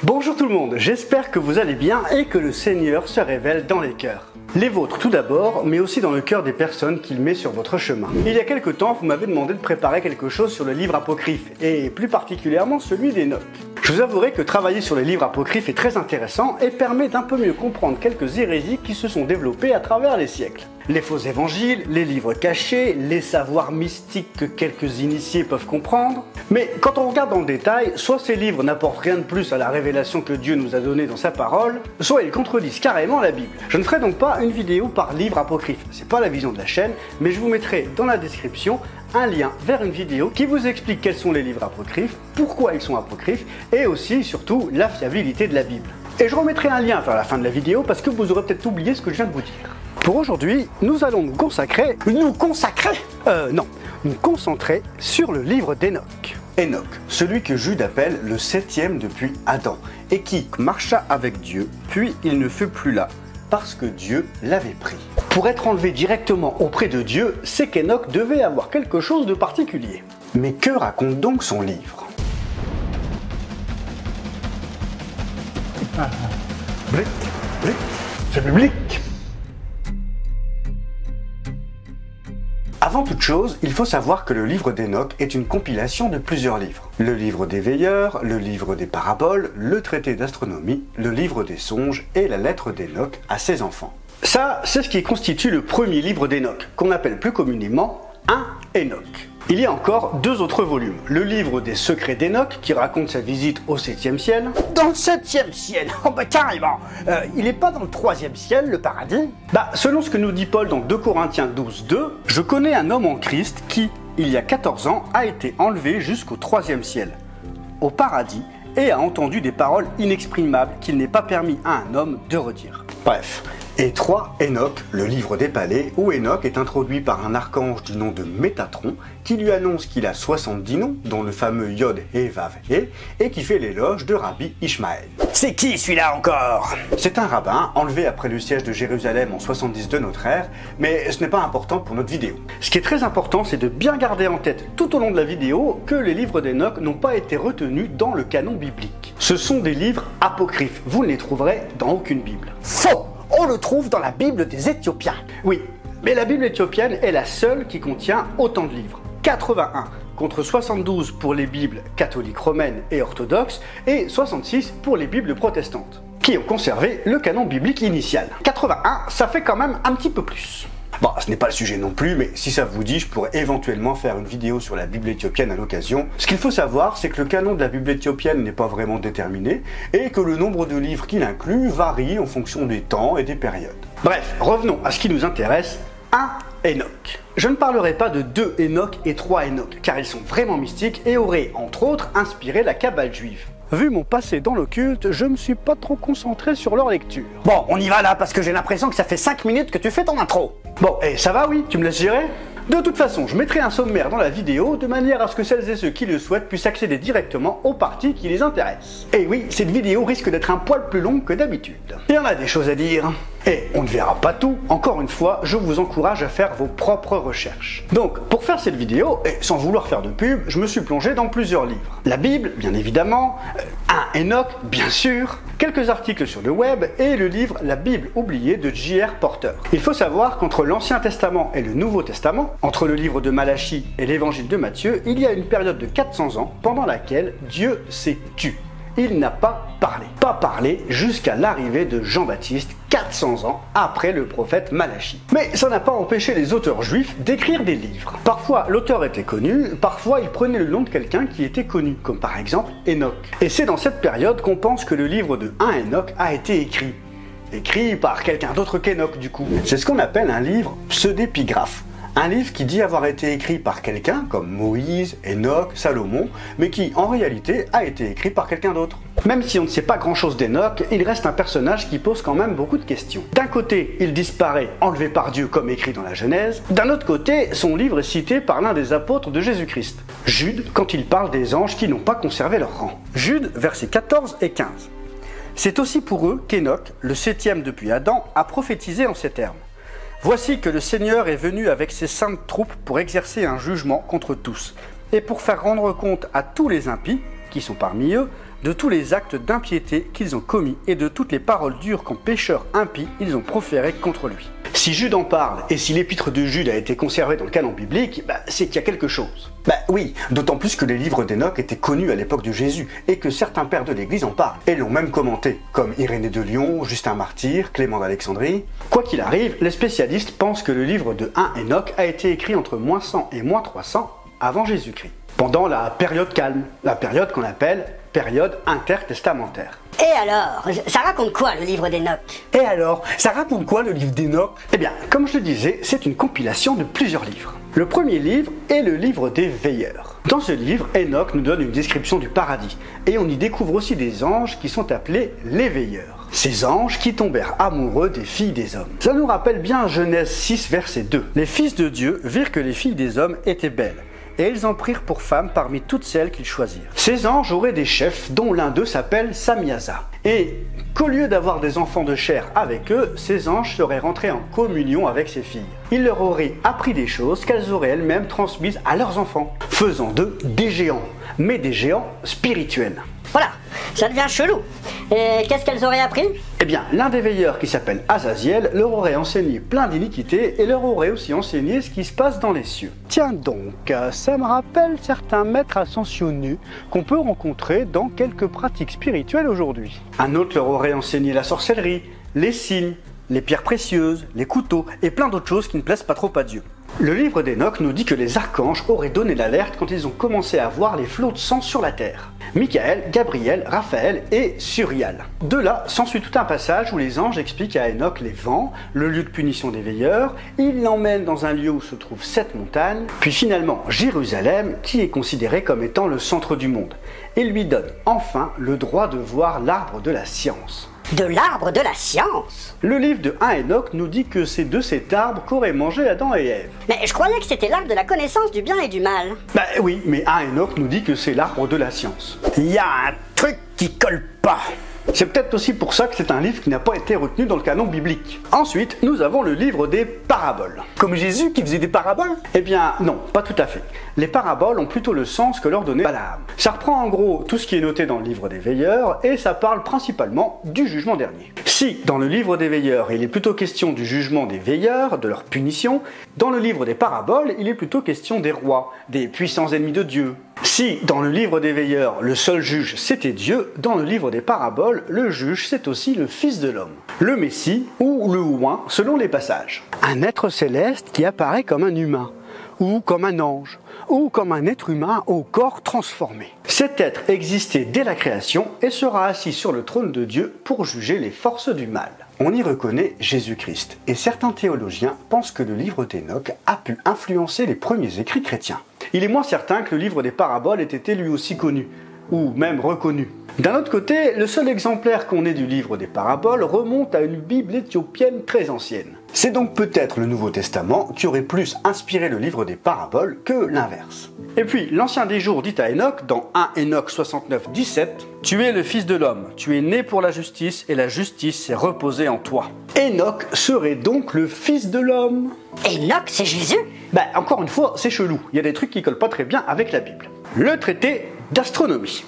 Bonjour tout le monde, j'espère que vous allez bien et que le Seigneur se révèle dans les cœurs. Les vôtres tout d'abord, mais aussi dans le cœur des personnes qu'il met sur votre chemin. Il y a quelque temps, vous m'avez demandé de préparer quelque chose sur le livre apocryphe, et plus particulièrement celui d'Enoch. Je vous avouerai que travailler sur les livres apocryphes est très intéressant et permet d'un peu mieux comprendre quelques hérésies qui se sont développées à travers les siècles. Les faux évangiles, les livres cachés, les savoirs mystiques que quelques initiés peuvent comprendre. Mais quand on regarde dans le détail, soit ces livres n'apportent rien de plus à la révélation que Dieu nous a donnée dans sa parole, soit ils contredisent carrément la Bible. Je ne ferai donc pas une vidéo par livre apocryphe, c'est pas la vision de la chaîne, mais je vous mettrai dans la description un lien vers une vidéo qui vous explique quels sont les livres apocryphes, pourquoi ils sont apocryphes, et aussi, surtout, la fiabilité de la Bible. Et je remettrai un lien vers la fin de la vidéo parce que vous aurez peut-être oublié ce que je viens de vous dire. Pour aujourd'hui, nous allons nous concentrer sur le livre d'Enoch. Enoch, celui que Jude appelle le 7e depuis Adam, et qui marcha avec Dieu, puis il ne fut plus là, parce que Dieu l'avait pris. Pour être enlevé directement auprès de Dieu, c'est qu'Enoch devait avoir quelque chose de particulier. Mais que raconte donc son livre? C'est biblique. Avant toute chose, il faut savoir que le livre d'Enoch est une compilation de plusieurs livres. Le livre des veilleurs, le livre des paraboles, le traité d'astronomie, le livre des songes et la lettre d'Enoch à ses enfants. Ça, c'est ce qui constitue le premier livre d'Enoch, qu'on appelle plus communément un Enoch. Il y a encore deux autres volumes. Le livre des secrets d'Enoch, qui raconte sa visite au 7e ciel. Dans le 7e ciel? Oh bah carrément. Il n'est pas dans le 3e ciel, le paradis? Selon ce que nous dit Paul dans 2 Corinthiens 12, 2, je connais un homme en Christ qui, il y a 14 ans, a été enlevé jusqu'au 3e ciel, au paradis, et a entendu des paroles inexprimables qu'il n'est pas permis à un homme de redire. Bref. Et 3, Enoch, le livre des palais, où Enoch est introduit par un archange du nom de Métatron, qui lui annonce qu'il a 70 noms, dont le fameux Yod et Vav et qui fait l'éloge de Rabbi Ishmaël. C'est qui celui-là encore? C'est un rabbin enlevé après le siège de Jérusalem en 70 de notre ère, mais ce n'est pas important pour notre vidéo. Ce qui est très important, c'est de bien garder en tête tout au long de la vidéo que les livres d'Enoch n'ont pas été retenus dans le canon biblique. Ce sont des livres apocryphes, vous ne les trouverez dans aucune Bible. Faux! On le trouve dans la Bible des Éthiopiens. Oui, mais la Bible éthiopienne est la seule qui contient autant de livres. 81 contre 72 pour les Bibles catholiques romaines et orthodoxes et 66 pour les Bibles protestantes, qui ont conservé le canon biblique initial. 81, ça fait quand même un petit peu plus. Bon, ce n'est pas le sujet non plus, mais si ça vous dit, je pourrais éventuellement faire une vidéo sur la Bible éthiopienne à l'occasion. Ce qu'il faut savoir, c'est que le canon de la Bible éthiopienne n'est pas vraiment déterminé, et que le nombre de livres qu'il inclut varie en fonction des temps et des périodes. Bref, revenons à ce qui nous intéresse, un Enoch. Je ne parlerai pas de 2 Enoch et 3 Enoch, car ils sont vraiment mystiques et auraient, entre autres, inspiré la Kabbale juive. Vu mon passé dans l'occulte, je me suis pas trop concentré sur leur lecture. Bon, on y va là, parce que j'ai l'impression que ça fait 5 minutes que tu fais ton intro. Bon, et ça va, oui? Tu me laisses gérer? De toute façon, je mettrai un sommaire dans la vidéo, de manière à ce que celles et ceux qui le souhaitent puissent accéder directement aux parties qui les intéressent. Et oui, cette vidéo risque d'être un poil plus longue que d'habitude. Il y en a des choses à dire. Et on ne verra pas tout, encore une fois, je vous encourage à faire vos propres recherches. Donc, pour faire cette vidéo, et sans vouloir faire de pub, je me suis plongé dans plusieurs livres. La Bible, bien évidemment, un Enoch, bien sûr, quelques articles sur le web, et le livre La Bible oubliée de J.R. Porter. Il faut savoir qu'entre l'Ancien Testament et le Nouveau Testament, entre le livre de Malachie et l'évangile de Matthieu, il y a une période de 400 ans pendant laquelle Dieu s'est tu. Il n'a pas parlé. Pas parlé jusqu'à l'arrivée de Jean-Baptiste, 400 ans après le prophète Malachie. Mais ça n'a pas empêché les auteurs juifs d'écrire des livres. Parfois l'auteur était connu, parfois il prenait le nom de quelqu'un qui était connu, comme par exemple Enoch. Et c'est dans cette période qu'on pense que le livre de 1 Enoch a été écrit. Écrit par quelqu'un d'autre qu'Enoch du coup. C'est ce qu'on appelle un livre pseudépigraphe. Un livre qui dit avoir été écrit par quelqu'un comme Moïse, Enoch, Salomon, mais qui en réalité a été écrit par quelqu'un d'autre. Même si on ne sait pas grand chose d'Enoch, il reste un personnage qui pose quand même beaucoup de questions. D'un côté, il disparaît enlevé par Dieu comme écrit dans la Genèse. D'un autre côté, son livre est cité par l'un des apôtres de Jésus-Christ, Jude, quand il parle des anges qui n'ont pas conservé leur rang. Jude, versets 14 et 15. C'est aussi pour eux qu'Enoch, le 7e depuis Adam, a prophétisé en ces termes. Voici que le Seigneur est venu avec ses saintes troupes pour exercer un jugement contre tous, et pour faire rendre compte à tous les impies, qui sont parmi eux, de tous les actes d'impiété qu'ils ont commis et de toutes les paroles dures qu'en pécheurs impies ils ont proférées contre lui. Si Jude en parle et si l'épître de Jude a été conservé dans le canon biblique, c'est qu'il y a quelque chose. Oui, d'autant plus que les livres d'Enoch étaient connus à l'époque de Jésus et que certains pères de l'Église en parlent et l'ont même commenté, comme Irénée de Lyon, Justin Martyr, Clément d'Alexandrie. Quoi qu'il arrive, les spécialistes pensent que le livre de 1 Enoch a été écrit entre -100 et -300 avant Jésus-Christ, pendant la période calme, la période qu'on appelle période intertestamentaire. Et alors, ça raconte quoi le livre d'Enoch? Et alors, ça raconte quoi le livre d'Enoch? Eh bien, comme je le disais, c'est une compilation de plusieurs livres. Le premier livre est le livre des veilleurs. Dans ce livre, Enoch nous donne une description du paradis, et on y découvre aussi des anges qui sont appelés les veilleurs. Ces anges qui tombèrent amoureux des filles des hommes. Ça nous rappelle bien Genèse 6, verset 2. Les fils de Dieu virent que les filles des hommes étaient belles, et ils en prirent pour femmes parmi toutes celles qu'ils choisirent. Ces anges auraient des chefs, dont l'un d'eux s'appelle Samiasa. Et qu'au lieu d'avoir des enfants de chair avec eux, ces anges seraient rentrés en communion avec ces filles. Ils leur auraient appris des choses qu'elles auraient elles-mêmes transmises à leurs enfants, faisant d'eux des géants, mais des géants spirituels. Voilà, ça devient chelou. Et qu'est-ce qu'elles auraient appris? Eh bien, l'un des veilleurs qui s'appelle Azaziel leur aurait enseigné plein d'iniquités et leur aurait aussi enseigné ce qui se passe dans les cieux. Tiens donc, ça me rappelle certains maîtres ascensionnés qu'on peut rencontrer dans quelques pratiques spirituelles aujourd'hui. Un autre leur aurait enseigné la sorcellerie, les signes, les pierres précieuses, les couteaux et plein d'autres choses qui ne plaisent pas trop à Dieu. Le livre d'Enoch nous dit que les archanges auraient donné l'alerte quand ils ont commencé à voir les flots de sang sur la terre. Michael, Gabriel, Raphaël et Suriel. De là s'ensuit tout un passage où les anges expliquent à Enoch les vents, le lieu de punition des veilleurs, ils l'emmènent dans un lieu où se trouvent 7 montagnes, puis finalement Jérusalem, qui est considérée comme étant le centre du monde, et lui donne enfin le droit de voir l'arbre de la science. De l'arbre de la science? Le livre de 1 Enoch nous dit que c'est de cet arbre qu'auraient mangé Adam et Ève. Mais je croyais que c'était l'arbre de la connaissance du bien et du mal. Oui, mais 1 Enoch nous dit que c'est l'arbre de la science. Il y a un truc qui colle pas. C'est peut-être aussi pour ça que c'est un livre qui n'a pas été retenu dans le canon biblique. Ensuite, nous avons le livre des paraboles. Comme Jésus qui faisait des paraboles? Eh bien non, pas tout à fait. Les paraboles ont plutôt le sens que leur donnait Balaam. Ça reprend en gros tout ce qui est noté dans le livre des veilleurs et ça parle principalement du jugement dernier. Si, dans le livre des veilleurs, il est plutôt question du jugement des veilleurs, de leur punition, dans le livre des paraboles, il est plutôt question des rois, des puissants ennemis de Dieu. Si, dans le livre des veilleurs, le seul juge c'était Dieu, dans le livre des paraboles, le juge c'est aussi le Fils de l'homme, le Messie ou le Oint selon les passages. Un être céleste qui apparaît comme un humain, ou comme un ange, ou comme un être humain au corps transformé. Cet être existait dès la création et sera assis sur le trône de Dieu pour juger les forces du mal. On y reconnaît Jésus-Christ, et certains théologiens pensent que le livre d'Enoch a pu influencer les premiers écrits chrétiens. Il est moins certain que le livre des paraboles ait été lui aussi connu, ou même reconnu. D'un autre côté, le seul exemplaire qu'on ait du livre des paraboles remonte à une Bible éthiopienne très ancienne. C'est donc peut-être le Nouveau Testament qui aurait plus inspiré le livre des paraboles que l'inverse. Et puis, l'Ancien des Jours dit à Enoch, dans 1 Enoch 69, 17, « Tu es le Fils de l'homme, tu es né pour la justice, et la justice s'est reposée en toi. » Enoch serait donc le Fils de l'homme. Enoch, c'est Jésus? Encore une fois, c'est chelou, il y a des trucs qui collent pas très bien avec la Bible. Le traité d'astronomie.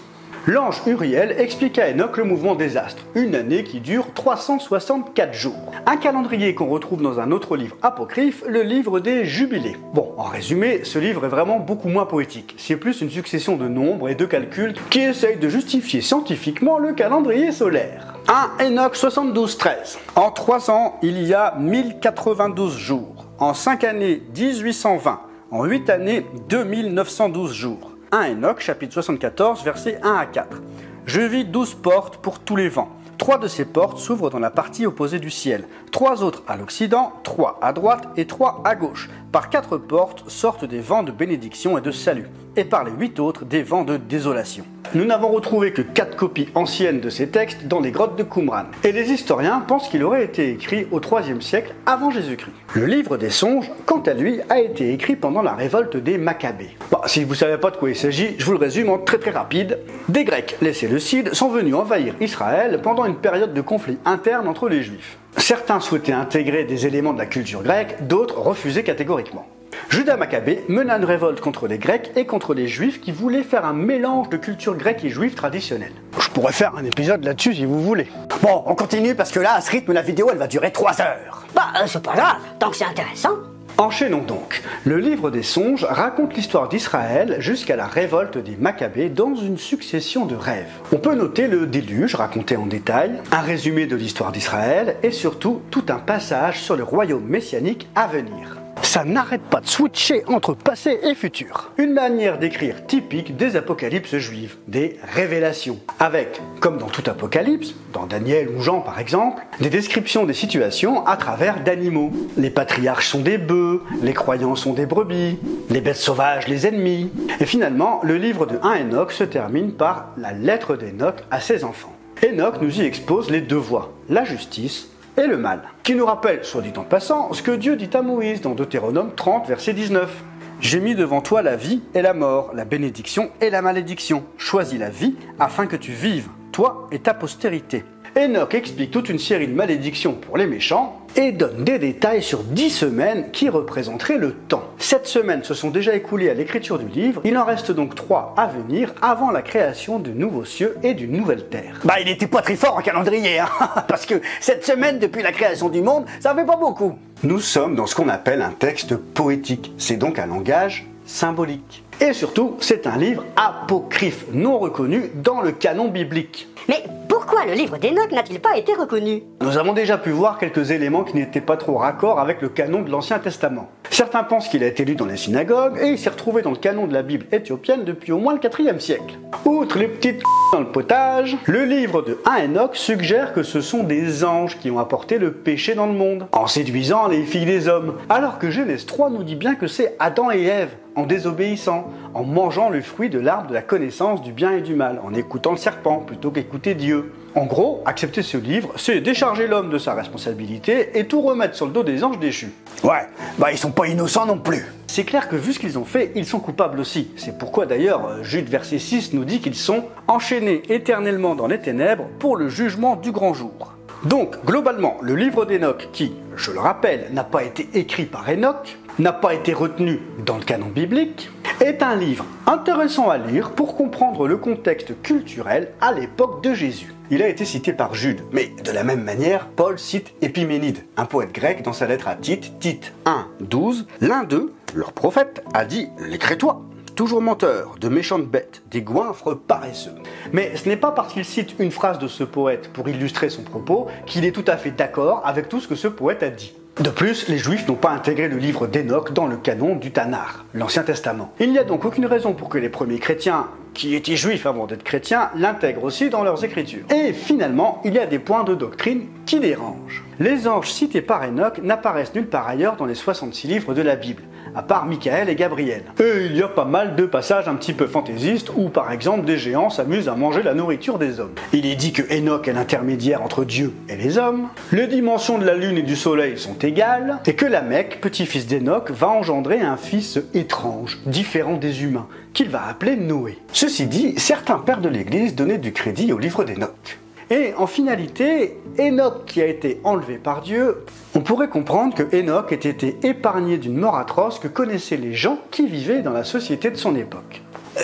L'ange Uriel explique à Enoch le mouvement des astres, une année qui dure 364 jours. Un calendrier qu'on retrouve dans un autre livre apocryphe, le livre des Jubilés. Bon, en résumé, ce livre est vraiment beaucoup moins poétique. C'est plus une succession de nombres et de calculs qui essayent de justifier scientifiquement le calendrier solaire. 1 Enoch 72, 13. En 3 ans, il y a 1092 jours. En 5 années, 1820. En 8 années, 2912 jours. 1 Enoch, chapitre 74, versets 1 à 4. Je vis 12 portes pour tous les vents. 3 de ces portes s'ouvrent dans la partie opposée du ciel, 3 autres à l'occident, 3 à droite et 3 à gauche. Par 4 portes sortent des vents de bénédiction et de salut, et par les 8 autres des vents de désolation. Nous n'avons retrouvé que 4 copies anciennes de ces textes dans les grottes de Qumran, et les historiens pensent qu'il aurait été écrit au IIIe siècle avant Jésus-Christ. Le livre des songes, quant à lui, a été écrit pendant la révolte des Maccabées. Si vous ne savez pas de quoi il s'agit, je vous le résume en très rapide. Des Grecs, les Séleucides, sont venus envahir Israël pendant une période de conflit interne entre les Juifs. Certains souhaitaient intégrer des éléments de la culture grecque, d'autres refusaient catégoriquement. Judas Maccabée mena une révolte contre les Grecs et contre les Juifs qui voulaient faire un mélange de culture grecque et juive traditionnelle. Je pourrais faire un épisode là-dessus si vous voulez. Bon, on continue parce que là, à ce rythme, la vidéo, elle va durer 3 heures. Bah, c'est pas grave, tant que c'est intéressant. Enchaînons donc. Le livre des songes raconte l'histoire d'Israël jusqu'à la révolte des Maccabées dans une succession de rêves. On peut noter le déluge raconté en détail, un résumé de l'histoire d'Israël et surtout tout un passage sur le royaume messianique à venir. Ça n'arrête pas de switcher entre passé et futur. Une manière d'écrire typique des apocalypses juives, des révélations. Avec, comme dans tout apocalypse, dans Daniel ou Jean par exemple, des descriptions des situations à travers d'animaux. Les patriarches sont des bœufs, les croyants sont des brebis, les bêtes sauvages les ennemis. Et finalement, le livre de 1 Enoch se termine par la lettre d'Enoch à ses enfants. Enoch nous y expose les deux voies, la justice et le mal, qui nous rappelle, soit dit en passant, ce que Dieu dit à Moïse dans Deutéronome 30, verset 19. « J'ai mis devant toi la vie et la mort, la bénédiction et la malédiction. Choisis la vie afin que tu vives, toi et ta postérité. » Enoch explique toute une série de malédictions pour les méchants et donne des détails sur 10 semaines qui représenteraient le temps. 7 semaines se sont déjà écoulées à l'écriture du livre, il en reste donc 3 à venir avant la création de nouveaux cieux et d'une nouvelle terre. Bah, il était pas très fort en calendrier, hein. Parce que 7 semaines depuis la création du monde, ça fait pas beaucoup. Nous sommes dans ce qu'on appelle un texte poétique, c'est donc un langage symbolique. Et surtout, c'est un livre apocryphe, non reconnu dans le canon biblique. Mais pourquoi le livre d'Enoch n'a-t-il pas été reconnu? Nous avons déjà pu voir quelques éléments qui n'étaient pas trop raccords avec le canon de l'Ancien Testament. Certains pensent qu'il a été lu dans les synagogues et il s'est retrouvé dans le canon de la Bible éthiopienne depuis au moins le 4e siècle. Outre les petites dans le potage, le livre de 1 Enoch suggère que ce sont des anges qui ont apporté le péché dans le monde, en séduisant les filles des hommes, alors que Genèse 3 nous dit bien que c'est Adam et Ève, en désobéissant, en mangeant le fruit de l'arbre de la connaissance du bien et du mal, en écoutant le serpent plutôt qu'écouter Dieu. En gros, accepter ce livre, c'est décharger l'homme de sa responsabilité et tout remettre sur le dos des anges déchus. Ouais, bah ils sont pas innocents non plus. C'est clair que vu ce qu'ils ont fait, ils sont coupables aussi. C'est pourquoi d'ailleurs Jude verset 6 nous dit qu'ils sont enchaînés éternellement dans les ténèbres pour le jugement du grand jour. Donc, globalement, le livre d'Enoch, qui, je le rappelle, n'a pas été écrit par Enoch, n'a pas été retenu dans le canon biblique, est un livre intéressant à lire pour comprendre le contexte culturel à l'époque de Jésus. Il a été cité par Jude, mais de la même manière, Paul cite Épiménide, un poète grec dans sa lettre à Tite, Tite 1, 12. L'un d'eux, leur prophète, a dit « Les Crétois ». Toujours menteurs, de méchantes bêtes, des goinfres paresseux. Mais ce n'est pas parce qu'il cite une phrase de ce poète pour illustrer son propos qu'il est tout à fait d'accord avec tout ce que ce poète a dit. De plus, les Juifs n'ont pas intégré le livre d'Enoch dans le canon du Tanakh, l'Ancien Testament. Il n'y a donc aucune raison pour que les premiers chrétiens, qui étaient juifs avant d'être chrétiens, l'intègrent aussi dans leurs écritures. Et finalement, il y a des points de doctrine qui dérangent. Les anges cités par Enoch n'apparaissent nulle part ailleurs dans les 66 livres de la Bible, à part Michael et Gabriel. Et il y a pas mal de passages un petit peu fantaisistes où par exemple des géants s'amusent à manger la nourriture des hommes. Il est dit que Enoch est l'intermédiaire entre Dieu et les hommes, les dimensions de la lune et du soleil sont égales, et que Lamech, petit-fils d'Enoch, va engendrer un fils étrange, différent des humains, qu'il va appeler Noé. Ceci dit, certains pères de l'Église donnaient du crédit au livre d'Enoch. Et en finalité, Enoch qui a été enlevé par Dieu, on pourrait comprendre que Enoch ait été épargné d'une mort atroce que connaissaient les gens qui vivaient dans la société de son époque.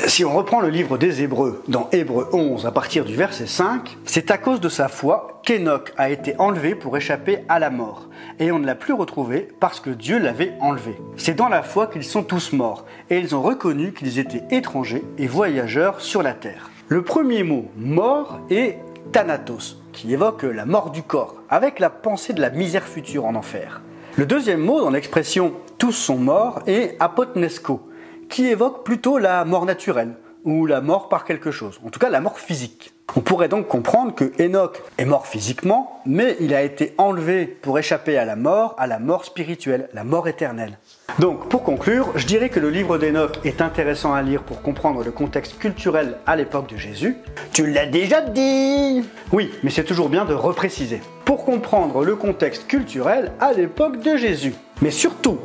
Si on reprend le livre des Hébreux, dans Hébreux 11 à partir du verset 5, c'est à cause de sa foi qu'Enoch a été enlevé pour échapper à la mort, et on ne l'a plus retrouvé parce que Dieu l'avait enlevé. C'est dans la foi qu'ils sont tous morts, et ils ont reconnu qu'ils étaient étrangers et voyageurs sur la terre. Le premier mot « mort » est Thanatos, qui évoque la mort du corps, avec la pensée de la misère future en enfer. Le deuxième mot dans l'expression « tous sont morts » est apotnesko, qui évoque plutôt la mort naturelle, ou la mort par quelque chose, en tout cas la mort physique. On pourrait donc comprendre que Enoch est mort physiquement, mais il a été enlevé pour échapper à la mort spirituelle, la mort éternelle. Donc, pour conclure, je dirais que le livre d'Enoch est intéressant à lire pour comprendre le contexte culturel à l'époque de Jésus. Tu l'as déjà dit! Oui, mais c'est toujours bien de repréciser. Pour comprendre le contexte culturel à l'époque de Jésus. Mais surtout,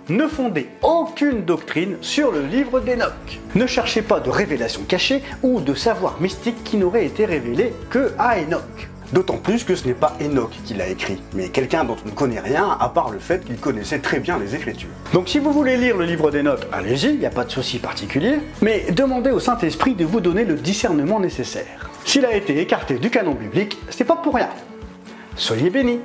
ne fondez aucune doctrine sur le livre d'Enoch. Ne cherchez pas de révélations cachées ou de savoir mystique qui n'aurait été révélé que à Enoch. D'autant plus que ce n'est pas Enoch qui l'a écrit, mais quelqu'un dont on ne connaît rien, à part le fait qu'il connaissait très bien les Écritures. Donc si vous voulez lire le livre d'Enoch, allez-y, il n'y a pas de souci particulier, mais demandez au Saint-Esprit de vous donner le discernement nécessaire. S'il a été écarté du canon biblique, c'est pas pour rien. Soyez bénis.